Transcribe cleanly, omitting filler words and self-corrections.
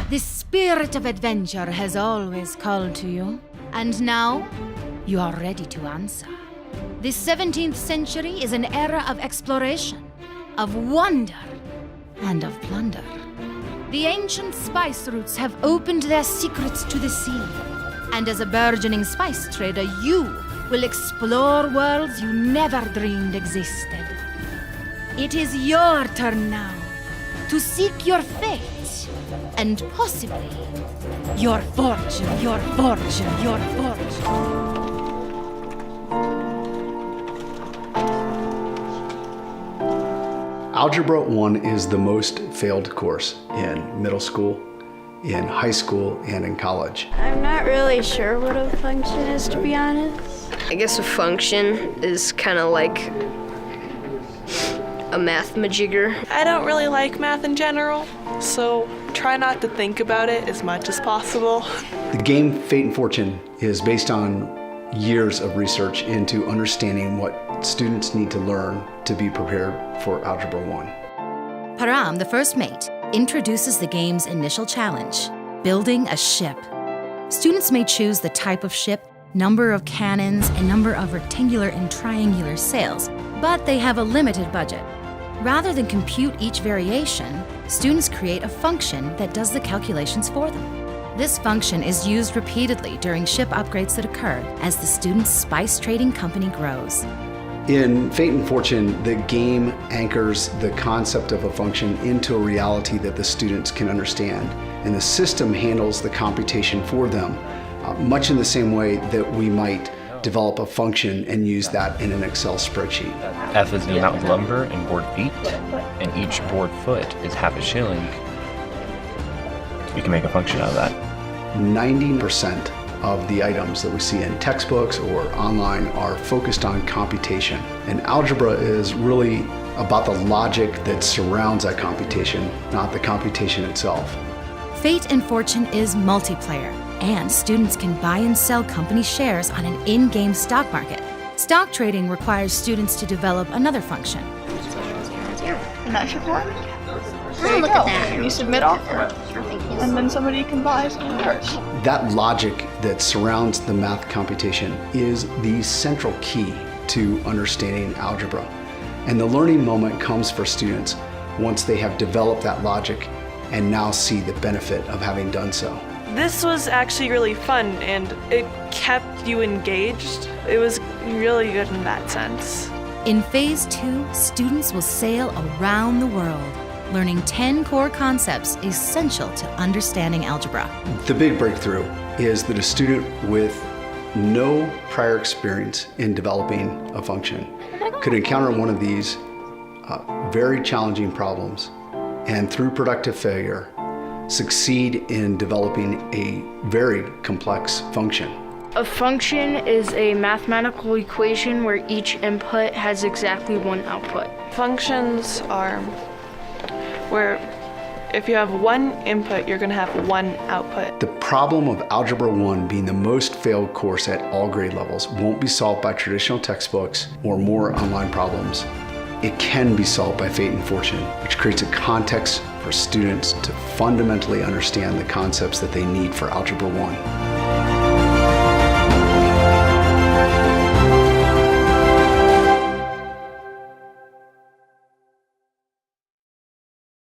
The spirit of adventure has always called to you, and now you are ready to answer. The 17th century is an era of exploration, of wonder, and of plunder. The ancient spice routes have opened their secrets to the sea, and as a burgeoning spice trader, you will explore worlds you never dreamed existed. It is your turn now to seek your fate, and possibly your fortune, your fortune, your fortune. Algebra 1 is the most failed course in middle school, in high school, and in college. I'm not really sure what a function is, to be honest. I guess a function is kind of like a math majigger. I don't really like math in general, so try not to think about it as much as possible. The game Fate and Fortune is based on years of research into understanding what students need to learn to be prepared for Algebra 1. Param, the first mate, introduces the game's initial challenge, building a ship. Students may choose the type of ship, number of cannons, and number of rectangular and triangular sails, but they have a limited budget. Rather than compute each variation, students create a function that does the calculations for them. This function is used repeatedly during ship upgrades that occur as the student's spice trading company grows. In Fate and Fortune, the game anchors the concept of a function into a reality that the students can understand, and the system handles the computation for them, much in the same way that we might develop a function and use that in an Excel spreadsheet. F is the amount of lumber in board feet, and each board foot is half a shilling. We can make a function out of that. 90% of the items that we see in textbooks or online are focused on computation. And algebra is really about the logic that surrounds that computation, not the computation itself. Fate and Fortune is multiplayer, and students can buy and sell company shares on an in-game stock market. Stock trading requires students to develop another function. And that's your form? Oh, look at that. You submit offer, and then somebody can buy some first. That logic that surrounds the math computation is the central key to understanding algebra. And the learning moment comes for students once they have developed that logic and now see the benefit of having done so. This was actually really fun, and it kept you engaged. It was really good in that sense. In Phase 2, students will sail around the world, learning 10 core concepts essential to understanding algebra. The big breakthrough is that a student with no prior experience in developing a function could encounter one of these very challenging problems, and through productive failure, succeed in developing a very complex function. A function is a mathematical equation where each input has exactly one output. Functions are where if you have one input, you're going to have one output. The problem of Algebra 1 being the most failed course at all grade levels won't be solved by traditional textbooks or more online problems. It can be solved by Fate and Fortune, which creates a context for students to fundamentally understand the concepts that they need for Algebra 1.